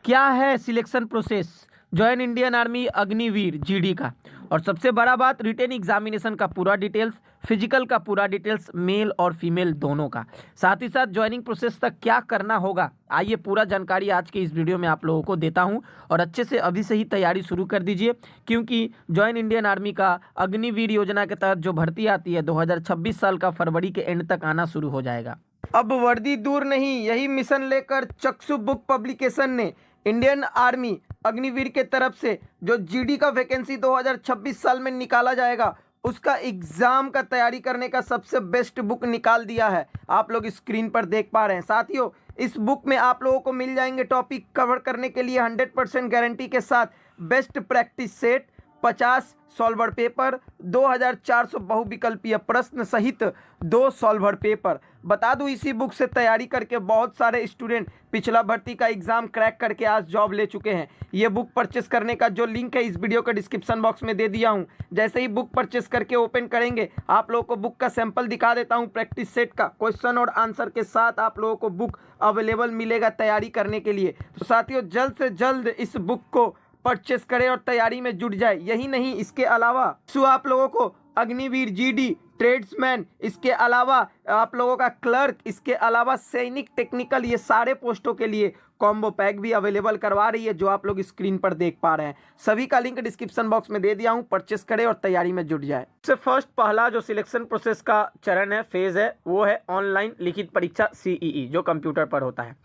क्या है selection process join Indian army Agniveer GD का। और सबसे बड़ा बात, रिटेन एग्जामिनेशन का पूरा डिटेल्स, फिजिकल का पूरा डिटेल्स, मेल और फीमेल दोनों का, साथ ही साथ ज्वाइनिंग प्रोसेस तक क्या करना होगा। आइए पूरा जानकारी आज के इस वीडियो में आप लोगों को देता हूं और अच्छे से अभी से ही तैयारी शुरू कर दीजिए, क्योंकि ज्वाइन इंडियन आर्मी का अग्निवीर योजना के तहत जो भर्ती आती है 2026 साल का फरवरी के एंड तक आना शुरू हो जाएगा। अब वर्दी दूर नहीं, यही मिशन लेकर चक्षु बुक पब्लिकेशन ने इंडियन आर्मी अग्निवीर के तरफ से जो जीडी का वैकेंसी 2026 साल में निकाला जाएगा उसका एग्जाम का तैयारी करने का सबसे बेस्ट बुक निकाल दिया है। आप लोग स्क्रीन पर देख पा रहे हैं साथियों, इस बुक में आप लोगों को मिल जाएंगे टॉपिक कवर करने के लिए 100% गारंटी के साथ best practice set, 50 solver paper, 2400 बहुविकल्पीय प्रश्न सहित 2 सॉल्वर पेपर। बता दूं, इसी बुक से तैयारी करके बहुत सारे स्टूडेंट पिछला भर्ती का एग्जाम क्रैक करके आज जॉब ले चुके हैं। ये बुक परचेस करने का जो लिंक है इस वीडियो का डिस्क्रिप्शन बॉक्स में दे दिया हूं। जैसे ही बुक परचेस करके ओपन करेंगे आप लोगों को बुक का सैंपल दिखा देता हूं, प्रैक्टिस सेट का क्वेश्चन और आंसर के साथ आप लोगों को बुक अवेलेबल मिलेगा तैयारी करने के लिए। तो साथियों, जल्द से जल्द इस बुक को परचेस करें और तैयारी में जुट जाए। यही नहीं, इसके अलावा आप लोगों को अग्निवीर जीडी, ट्रेड्समैन, इसके अलावा आप लोगों का क्लर्क, इसके अलावा सैनिक टेक्निकल, ये सारे पोस्टों के लिए कॉम्बो पैक भी अवेलेबल करवा रही है जो आप लोग स्क्रीन पर देख पा रहे हैं। सभी का लिंक डिस्क्रिप्शन बॉक्स में दे दिया हूं, परचेस करें और तैयारी में जुट जाए। सबसे फर्स्ट पहला जो सिलेक्शन प्रोसेस का चरण है, फेज है, वो है ऑनलाइन लिखित परीक्षा सीईई जो कंप्यूटर पर होता है।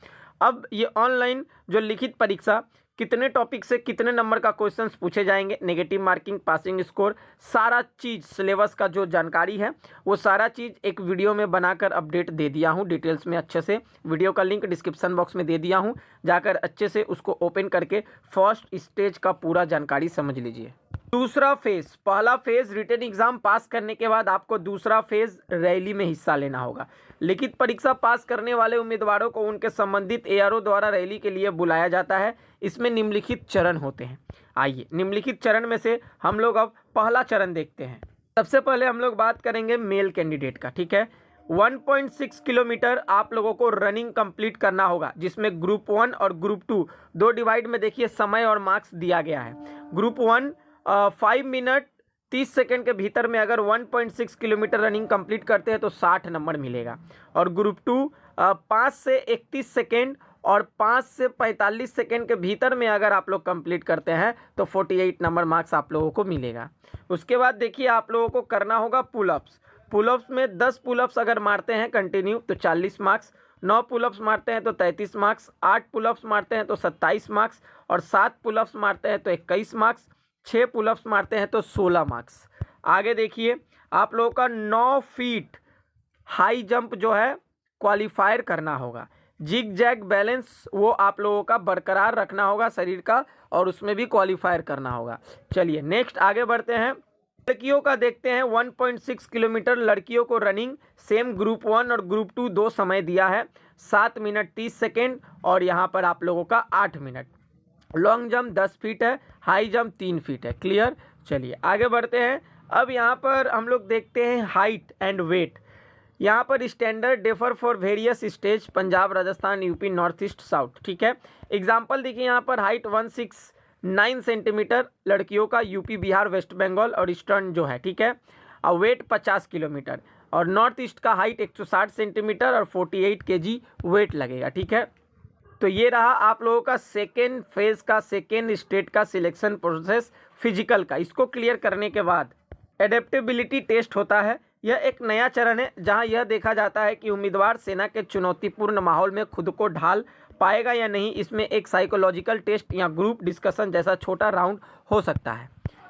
अब ये ऑनलाइन जो लिखित परीक्षा कितने टॉपिक से कितने नंबर का क्वेश्चंस पूछे जाएंगे, नेगेटिव मार्किंग, पासिंग स्कोर, सारा चीज़ सिलेबस का जो जानकारी है वो सारा चीज़ एक वीडियो में बनाकर अपडेट दे दिया हूँ डिटेल्स में अच्छे से। वीडियो का लिंक डिस्क्रिप्शन बॉक्स में दे दिया हूँ, जाकर अच्छे से उसको ओपन करके फर्स्ट स्टेज का पूरा जानकारी समझ लीजिए। दूसरा फेज, पहला फेज रिटन एग्जाम पास करने के बाद आपको दूसरा फेज रैली में हिस्सा लेना होगा। लिखित परीक्षा पास करने वाले उम्मीदवारों को उनके संबंधित एआरओ द्वारा रैली के लिए बुलाया जाता है। इसमें निम्नलिखित चरण होते हैं। आइए निम्नलिखित चरण में से हम लोग अब पहला चरण देखते हैं। सबसे पहले हम लोग बात करेंगे मेल कैंडिडेट का, ठीक है। 1.6 किलोमीटर आप लोगों को रनिंग कंप्लीट करना होगा, जिसमें ग्रुप 1 और ग्रुप 2 दो डिवाइड में देखिए समय और मार्क्स दिया गया है। ग्रुप 1 5 मिनट 30 सेकेंड के भीतर में अगर 1.6 किलोमीटर रनिंग कंप्लीट करते हैं तो 60 नंबर मिलेगा। और ग्रुप 2 5 से 31 सेकेंड और 5 से 45 सेकेंड के भीतर में अगर आप लोग कंप्लीट करते हैं तो 48 नंबर मार्क्स आप लोगों को मिलेगा। उसके बाद देखिए आप लोगों को करना होगा पुलअप्स। पुलअप्स में 10 पुलअप्स अगर मारते हैं कंटिन्यू तो 40 मार्क्स, 9 पुलअप्स मारते हैं तो 33 मार्क्स, 8 पुलअप्स मारते हैं तो 27 मार्क्स और 7 पुलअप्स मारते हैं तो 21 मार्क्स, 6 पुलअप्स मारते हैं तो 16 मार्क्स। आगे देखिए आप लोगों का 9 फीट हाई जंप जो है क्वालिफायर करना होगा। जिग जैग बैलेंस वो आप लोगों का बरकरार रखना होगा शरीर का और उसमें भी क्वालिफायर करना होगा। चलिए नेक्स्ट आगे बढ़ते हैं। लड़कियों का देखते हैं 1.6 किलोमीटर लड़कियों को रनिंग सेम ग्रुप 1 और ग्रुप 2 दो समय दिया है, 7 मिनट 30 सेकेंड और यहाँ पर आप लोगों का 8 मिनट। लॉन्ग जंप 10 फीट है, हाई जंप 3 फीट है। क्लियर। चलिए आगे बढ़ते हैं। अब यहाँ पर हम लोग देखते हैं हाइट एंड वेट। यहाँ पर standard differ for various stage, Punjab, Rajasthan, UP, north east, south, ठीक है। एग्जाम्पल देखिए यहाँ पर हाइट 169 सेंटीमीटर लड़कियों का यूपी, बिहार, वेस्ट बंगाल और ईस्टर्न जो है, ठीक है। और वेट 50 किलोमीटर और नॉर्थ ईस्ट का हाइट 160 सेंटीमीटर और 48 केजी वेट लगेगा, ठीक है। तो ये रहा आप लोगों का सेकेंड फेज का सेकेंड स्टेट का सिलेक्शन प्रोसेस फिजिकल का। इसको क्लियर करने के बाद एडेप्टेबिलिटी टेस्ट होता है। यह एक नया चरण है जहां यह देखा जाता है कि उम्मीदवार सेना के चुनौतीपूर्ण माहौल में खुद को ढाल पाएगा या नहीं। इसमें एक साइकोलॉजिकल टेस्ट या ग्रुप डिस्कशन जैसा छोटा राउंड हो सकता है।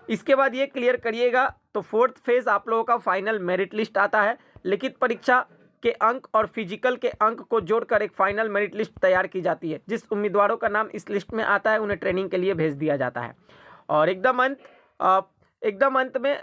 इसके बाद ये क्लियर करिएगा तो फोर्थ फेज आप लोगों का फाइनल मेरिट लिस्ट आता है। लिखित परीक्षा के अंक और फिजिकल के अंक को जोड़कर एक फाइनल मेरिट लिस्ट तैयार की जाती है। जिस उम्मीदवारों का नाम इस लिस्ट में आता है उन्हें ट्रेनिंग के लिए भेज दिया जाता है। और एकदम अंत में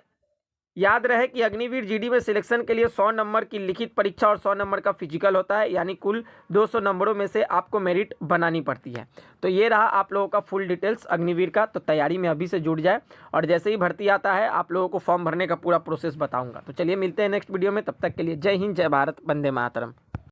याद रहे कि अग्निवीर जीडी में सिलेक्शन के लिए 100 नंबर की लिखित परीक्षा और 100 नंबर का फिजिकल होता है, यानी कुल 200 नंबरों में से आपको मेरिट बनानी पड़ती है। तो ये रहा आप लोगों का फुल डिटेल्स अग्निवीर का। तो तैयारी में अभी से जुड़ जाए और जैसे ही भर्ती आता है आप लोगों को फॉर्म भरने का पूरा प्रोसेस बताऊंगा। तो चलिए मिलते हैं नेक्स्ट वीडियो में, तब तक के लिए जय हिंद, जय भारत, वंदे मातरम।